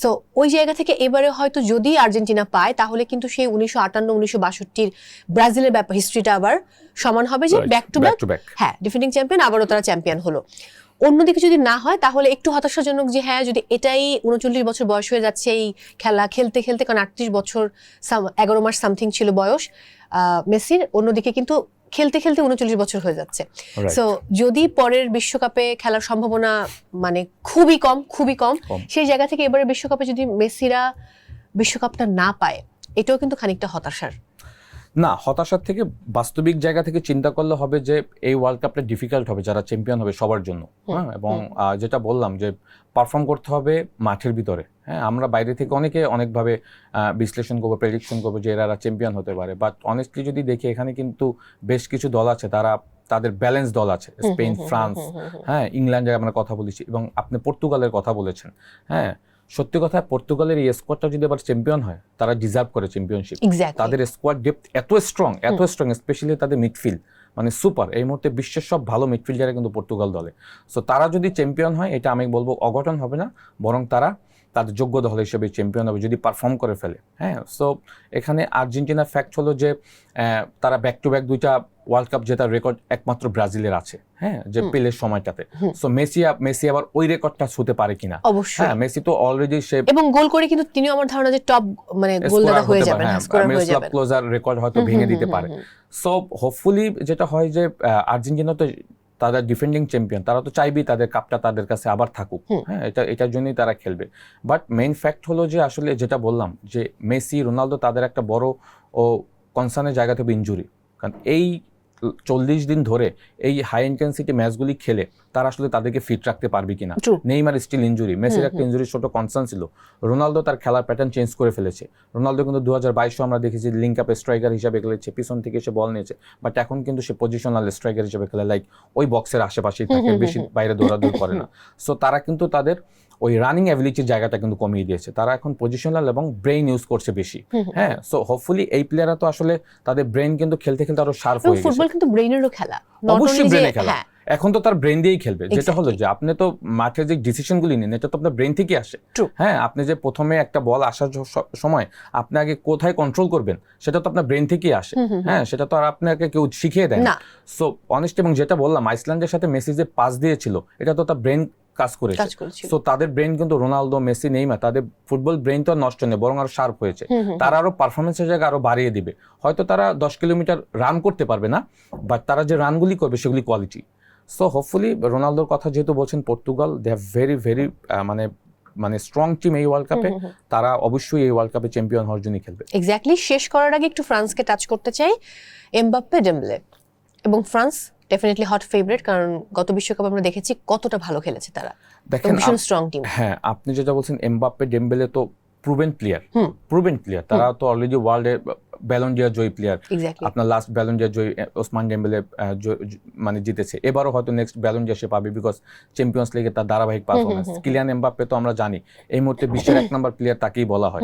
A: সো ওই জায়গা থেকে এবারে হয়তো যদি আর্জেন্টিনা পায়, তাহলে কিন্তু সেই 1958-1962 ব্রাজিলের ব্যাপার হিস্ট্রিটা আবার সমান হবে, যে ব্যাক টু ব্যাক, হ্যাঁ, ডিফেন্ডিং চ্যাম্পিয়ন, আবারও তারা চ্যাম্পিয়ন হলো। অন্যদিকে যদি না হয় তাহলে একটু হতাশাজনক যে হ্যাঁ, যদি এটাই 39 বছর বয়স হয়ে যাচ্ছে এই খেলা খেলতে খেলতে, কারণ 38 বছর 11 মাস সামথিং ছিল বয়স মেসির, অন্যদিকে কিন্তু খেলতে খেলতে 39 বছর হয়ে যাচ্ছে। সো যদি পরের বিশ্বকাপে খেলার সম্ভাবনা মানে খুবই কম, সেই জায়গা থেকে এবারে বিশ্বকাপে যদি মেসিরা বিশ্বকাপটা না পায়, এটাও কিন্তু খানিকটা হতাশার।
B: না, হতাশার থেকে বাস্তবিক জায়গা থেকে চিন্তা করলে হবে যে এই ওয়ার্ল্ড কাপটা ডিফিকাল্ট হবে যারা চ্যাম্পিয়ন হবে সবার জন্য। হ্যাঁ, এবং যেটা বললাম যে পারফর্ম করতে হবে মাঠের ভিতরে। হ্যাঁ, আমরা বাইরে থেকে অনেকভাবে বিশ্লেষণ করবো, প্রেডিকশন করবো যে এরা চ্যাম্পিয়ন হতে পারে, বাট অনেস্টলি যদি দেখি এখানে কিন্তু বেশ কিছু দল আছে, তাদের ব্যালেন্স দল আছে, স্পেন, ফ্রান্স, হ্যাঁ, ইংল্যান্ডের আমরা কথা বলেছি, এবং আপনি পর্তুগালের কথা বলেছেন। হ্যাঁ, সত্যি কথা, পর্তুগালের এই স্কোয়াডটা যদি আবার চ্যাম্পিয়ন হয়, তারা ডিজার্ভ করে চ্যাম্পিয়নশিপ। তাদের স্কোয়াড ডেপথ এত স্ট্রং, স্পেশালি তাদের মিডফিল্ড মানে সুপার। এই মুহূর্তে বিশ্বের সব ভালো মিডফিল্ডারে কিন্তু পর্তুগাল দলে। সো তারা যদি চ্যাম্পিয়ন হয়, এটা আমি বলবো অঘটন হবে না, বরং তাদের যোগ্য দল হিসেবে চ্যাম্পিয়ন হবে যদি পারফর্ম করে ফেলে। হ্যাঁ, সো এখানে আর্জেন্টিনার ফ্যাক্ট হলো যে তারা ব্যাক টু ব্যাক দুইটা ওয়ার্ল্ড কাপ জেতার রেকর্ড একমাত্র ব্রাজিলের আছে। হ্যাঁ, যে পেলের সময়টাতে। সো মেসি আবার ওই রেকর্ডটা ছুঁতে পারে কিনা।
A: অবশ্যই,
B: মেসি তো অলরেডি সে, এবং
A: গোল করে কিন্তু তিনি আমার ধারণা যে টপ মানে গোলদাতা হয়ে যাবেন, স্কোরার হয়ে যাবেন,
B: ক্লোজার রেকর্ড হয়তো ভেঙে দিতে পারে। সো হোপফুলি যেটা হয় যে আর্জেন্টিনা তো তারা ডিফেন্ডিং চ্যাম্পিয়ন, তারা তো চাইবেই তাদের কাপটা তাদের কাছে আবার থাকুক। হ্যাঁ, এটার জন্যই তারা খেলবে। বাট মেইন ফ্যাক্ট হলো যে আসলে যেটা বললাম যে মেসি, রোনালদো, তাদের একটা বড় ও কনসার্নের জায়গা থেকে ইনজুরি। কারণ এই 40 দিন ধরে এই হাই ইন্টেন্সিটি ম্যাচগুলি খেলে তারা আসলে তাদেরকে ফিট রাখতে পারবে কিনা। নেইমার স্টিল ইনজুরি, মেসির একটা ইনজুরি ছোট কনসার্ন ছিল। রোনালদো তার খেলার প্যাটার্ন চেঞ্জ করে ফেলেছে। রোনালদো কিন্তু 2022 আমরা দেখেছি লিঙ্ক আপে স্ট্রাইকার হিসেবে খেলেছে, পিছন থেকে সে বল নিয়েছে, বাট এখন কিন্তু সে পজিশনাল স্ট্রাইকার হিসেবে খেলে, লাইক ওই বক্সের আশেপাশেই থাকে, বেশি বাইরে দৌড়াদৌড়ি করে না। সো তারা কিন্তু তাদের ওই রানিং অ্যাবিলিটির জায়গাটা কিন্তু কমিয়ে দিয়েছে, তারা এখন পজিশনাল এবং ব্রেইন ইউজ করছে বেশি। হ্যাঁ, সো হোপফুলি এই প্লেয়াররা তো আসলে তাদের ব্রেইন কিন্তু খেলতে খেলতে আরো শার্প হয়ে গেছে।
A: ফুটবল কিন্তু ব্রেইনেরও খেলা,
B: অবশ্যই ব্রেইনে খেলা। এখন তো তার ব্রেন দিয়েই খেলবে, যেটা হলো যে আপনি তো মাঠে যে ডিসিশনগুলি নেন এটা তো আপনার ব্রেন থেকেই আসে। হ্যাঁ, আপনি যে প্রথমে একটা বল আসার সময় আপনি আগে কোথায় কন্ট্রোল করবেন সেটা তো আপনার ব্রেন থেকেই আসে। হ্যাঁ, সেটা তো আর আপনাকে কেউ শিখিয়ে দেয় না। সো অনেস্ট, এবং যেটা বললাম আইসল্যান্ডের সাথে মেসি যে পাস দিয়েছিল এটা তো তার ব্রেন কাজ করেছে। সো তাদের ব্রেন কিন্তু রোনালদো, মেসি, নেইমার, তাদের ফুটবল ব্রেন তো নষ্ট নেই, বরং আরো শার্প হয়েছে। তারা আরো পারফরমেন্সের জায়গা আরো বাড়িয়ে দিবে। হয়তো তারা 10 কিলোমিটার রান করতে পারবে না, বাট তারা যে রানগুলি করবে সেগুলি কোয়ালিটি। সো হোপফুলি রোনালদোর কথা যেহেতু বলছেন, Portugal they have very very মানে স্ট্রং টিম এই ওয়ার্ল্ড কাপে। তারা অবশ্যই এই ওয়ার্ল্ড কাপে চ্যাম্পিয়ন হওয়ার জন্য খেলবে।
A: এক্স্যাক্টলি। শেষ করার আগে একটু ফ্রান্সকে টাচ করতে চাই। এমবাপ্পে, ডেম্বলে এবং ফ্রান্স ডেফিনেটলি হট ফেভারিট, কারণ গত বিশ্বকাপ আমরা দেখেছি কতটা ভালো খেলেছে তারা।
B: দেখেন
A: ভীষণ স্ট্রং টিম।
B: হ্যাঁ, আপনি যেটা বলছেন এমবাপ্পে, ডেম্বেলে তো প্রুভেন প্লেয়ার। তারা তো অলরেডি ওয়ার্ল্ডের ব্যালন ডি'অর জয়ী প্লেয়ার। আপনার লাস্ট ব্যালন ডি'অর জয়ী ওসমান ডেম্বেলে মানে জিতেছে। এবারও হয়তো নেক্সট ব্যালন ডি'অর সে পাবে, বিকজ চ্যাম্পিয়ন্স লিগে তার ধারাবাহিক পারফরমেন্স। কিলিয়ান এমবাপ্পে তো আমরা জানি এই মুহূর্তে বিশ্বের 1 নম্বর প্লেয়ার, তাকেই বলা হয়।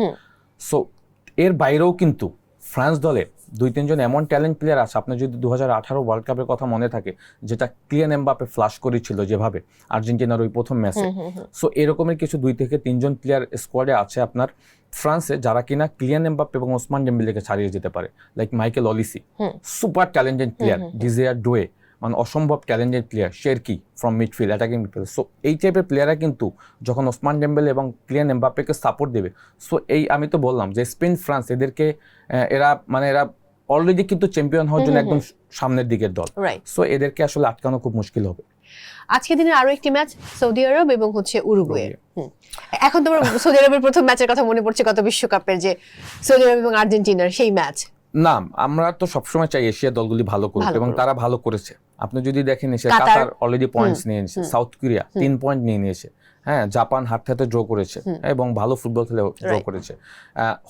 B: সো এর বাইরেও কিন্তু ফ্রান্স দলে 2-3 জন এমন ট্যালেন্ট প্লেয়ার আছে। আপনার যদি 2018 ওয়ার্ল্ড কাপের কথা মনে থাকে, যেটা কিলিয়ান এমবাপ্পে ফ্লাশ করেছিল যেভাবে আর্জেন্টিনার ওই প্রথম ম্যাচে। সো এরকমের কিছু 2 থেকে 3 জন প্লেয়ার স্কোয়াডে আছে আপনার ফ্রান্সে, যারা কিনা কিলিয়ান এমবাপ্পে এবং ওসমান ডেম্বেলেকে ছাড়িয়ে যেতে পারে। Like Michael Olise, super talented player. Desire Doue, মানে অসম্ভব talented player. Cherki from midfield, attacking midfield. So এই টাইপের প্লেয়াররা কিন্তু যখন ওসমান ডেম্বেলে এবং কিলিয়ান এমবাপ্পেকে সাপোর্ট দেবে, সো এই আমি তো বললাম যে স্পেন, ফ্রান্স এদেরকে এরা অলরেডি কিন্তু চ্যাম্পিয়ন হওয়ার জন্য একদম সামনের দিকের দল। সো এদেরকে আসলে আটকানো খুব মুশকিল হবে।
A: আজকের দিনের আরো একটি ম্যাচ সৌদি আরব এবং উরুগুয়ে। এখন তোমার সৌদি আরবের প্রথম ম্যাচের কথা মনে পড়ছে গত বিশ্বকাপের, যে সৌদি আরব এবং আর্জেন্টিনার সেই ম্যাচ।
B: না, আমরা তো সবসময় চাই এশিয়া দলগুলি ভালো করুক, এবং তারা ভালো করেছে। আপনি যদি দেখেন এশিয়া, কাতার অলরেডি পয়েন্টস নিয়ে নিয়েছে, সাউথ কোরিয়া 3 পয়েন্ট নিয়ে নিয়েছে, হ্যাঁ, জাপান হাতে ড্র করেছে এবং ভালো ফুটবল খেলে ড্র করেছে।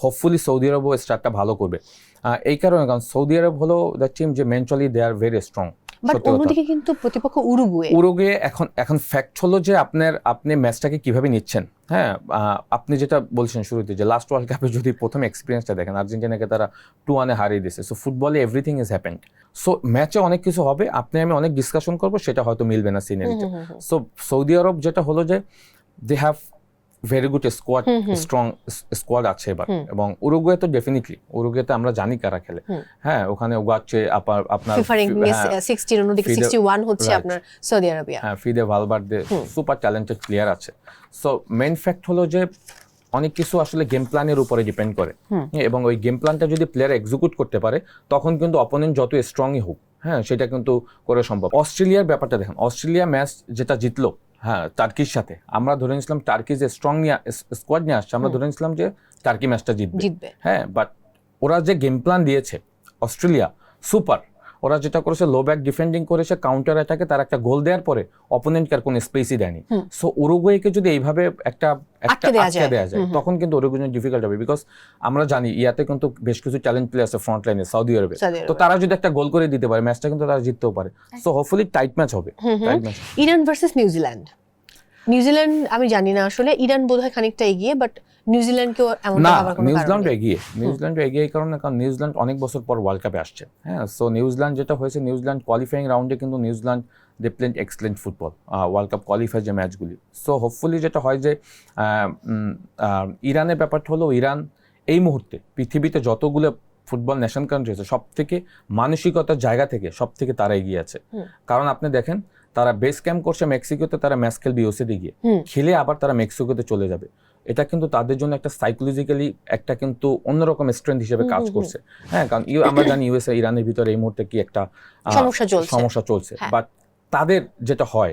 B: হোপফুলি সৌদি আরবও স্টার্টটা ভালো করবে। এই কারণে, কারণ সৌদি আরব হলো দ্য টিম যে mentally they are very strong.
A: But অন্যদিকে কিন্তু প্রতিপক্ষ উরুগুয়ে
B: এখন ফ্যাক্ট হলো যে আপনি ম্যাচটাকে কিভাবে নিচ্ছেন। হ্যাঁ, আপনি যেটা বলছেন শুরুতে, যে লাস্ট ওয়ার্ল্ড কাপে যদি প্রথম এক্সপিরিয়েন্সটা দেখেন, আর্জেন্টিনাকে তারা 2-1 হারিয়ে দিয়েছে। সো ফুটবলে এভরিথিং ইজ হ্যাপেন্ড। সো ম্যাচে অনেক কিছু হবে, আপনি আমি অনেক ডিসকাশন করবো, সেটা হয়তো মিলবে না সিনারিতে। সো সৌদি আরব যেটা হলো যে they have very good strong squad আছে এবার। এবং উরুগুয়ে তো ডেফিনেটলি, উরুগুয়েতে আমরা জানি কারা খেলে। হ্যাঁ, ওখানে ওগাচ্ছে আপনার
A: ফিফা র‍্যাঙ্কিং 60 অন্যদিকে 61 হচ্ছে আপনার সৌদি আরবিয়া।
B: হ্যাঁ, FIDE Valverde super talented player আছে। সো মেইন ফ্যাক্ট হলো যে অনেক কিছু আসলে গেম প্ল্যানের উপরে ডিপেন্ড করে, এবং ওই গেম প্ল্যানটা যদি প্লেয়ার এক্সিকিউট করতে পারে, তখন কিন্তু অপোনেন্ট যত স্ট্রংই হোক, হ্যাঁ, সেটা কিন্তু করে সম্ভব। অস্ট্রেলিয়ার ব্যাপারটা দেখেন, অস্ট্রেলিয়া ম্যাচ যেটা জিতলো, হ্যাঁ, টার্কির সাথে, আমরা ধরে নিয়েছিলাম টার্কি যে স্ট্রং স্কোয়াড নিয়ে আসছে, আমরা ধরে নিয়েছিলাম যে টার্কি ম্যাচটা জিতবে। হ্যাঁ, বাট ওরা যে গেম প্ল্যান দিয়েছে অস্ট্রেলিয়া, সুপার। ওরা যেটা করেছে, লো ব্যাক ডিফেন্ডিং করেছে, কাউন্টার অ্যাটাকে তার একটা গোল দেওয়ার পরে অপোনেন্টকে আর কোনো স্পেসই দেয়নি। সো উরুগুয়েকে যদি এইভাবে একটা আটকে দেওয়া যায়, তখন কিন্তু উরুগুয়ে ডিফিকাল্ট হবে, বিকজ আমরা জানি ইয়াতে কিন্তু বেশ কিছু ট্যালেন্ট প্লেয়ার আছে ফ্রন্ট লাইনে সৌদি আরবে। তো তারা যদি একটা গোল করে দিতে পারে, ম্যাচটা কিন্তু তারা জিততেও পারে। সো হোপফুলি টাইট ম্যাচ হবে।
A: ইরান ভার্সেস নিউজিল্যান্ড আমি জানি না আসলে, ইরান বোধহয় খানিকটা এগিয়ে, বাট নিউজিল্যান্ডকেও এমন ভাবার কোনো কারণ নেই।
B: নিউজিল্যান্ড এগিয়ে এই কারণে, কারণ নিউজিল্যান্ড অনেক বছর পর ওয়ার্ল্ড কাপে আসছে। হ্যাঁ, সো নিউজিল্যান্ড যেটা হয়েছে, নিউজিল্যান্ড কোয়ালিফাইং রাউন্ডে কিন্তু New Zealand they played excellent football world cup qualify যে ম্যাচগুলি। সো হোপফুলি যেটা হয় যে ইরানের ব্যাপারটা হলো, ইরান এই মুহূর্তে পৃথিবীতে যতগুলো ফুটবল নেশন কান্ট্রি আছে, সব থেকে মানসিকতার জায়গা থেকে সব থেকে তারা এগিয়ে আছে। কারণ আপনি দেখেন, তারা বেস ক্যাম্প করছে মেক্সিকোতে, তারা ম্যাচ খেলবে ইউএসএতে গিয়ে, খেলে আবার তারা মেক্সিকোতে চলে যাবে। এটা কিন্তু তাদের জন্য একটা সাইকোলজিক্যালি একটা কিন্তু অন্যরকম স্ট্রেংথ হিসেবে কাজ করছে। হ্যাঁ, কারণ আমরা জানি ইউএসএ ইরানের ভিতরে এই মুহূর্তে কি একটা সমস্যা চলছে, বাট তাদের যেটা হয়,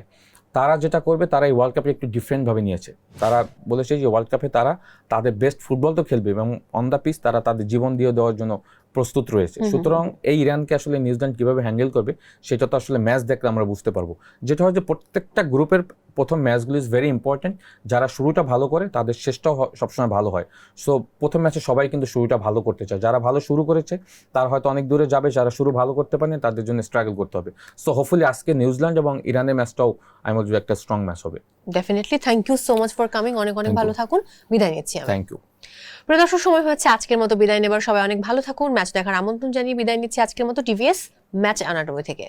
B: তারা যেটা করবে, তারা এই ওয়ার্ল্ড কাপে একটু ডিফারেন্ট ভাবে নিয়েছে। তারা বলেছে যে ওয়ার্ল্ড কাপে তারা তাদের বেস্ট ফুটবল তো খেলবে, এবং অন দ্য পিচ তারা তাদের জীবন দিয়ে দেওয়ার জন্য প্রস্তুত রয়েছে। সুতরাং এই ইরানকে আসলে নিউজিল্যান্ড কিভাবে হ্যান্ডেল করবে, সেটা তো আসলে ম্যাচ দেখলে আমরা বুঝতে পারবো। যেটা হয় যে প্রত্যেকটা গ্রুপের প্রথম ম্যাচগুলো ইজ ভেরি ইম্পর্টেন্ট। যারা শুরুটা ভালো করে, তাদের শেষটাও সবসময় ভালো হয়। সো প্রথম ম্যাচে সবাই কিন্তু শুরুটা ভালো করতে চায়। যারা ভালো শুরু করেছে তারা হয়তো অনেক দূরে যাবে, যারা শুরু ভালো করতে পারেনি তাদের জন্য স্ট্রাগল করতে হবে। সো হোপফুলি আজকে নিউজিল্যান্ড এবং ইরানের ম্যাচটাও আমি বলবো একটা স্ট্রং ম্যাচ হবে।
A: Definitely. Thank you so much for coming. অনেক ভালো থাকুন। বিদায় নিচ্ছি।
B: Thank you.
A: প্রিয় দর্শক, সময় হচ্ছে আজকের মতো বিদায় নেবার। সবাই অনেক ভালো থাকুন। ম্যাচ দেখার আমন্ত্রণ জানিয়ে বিদায় নিচ্ছি আজকের মতো টিভিএস ম্যাচ অ্যানাটমি থেকে।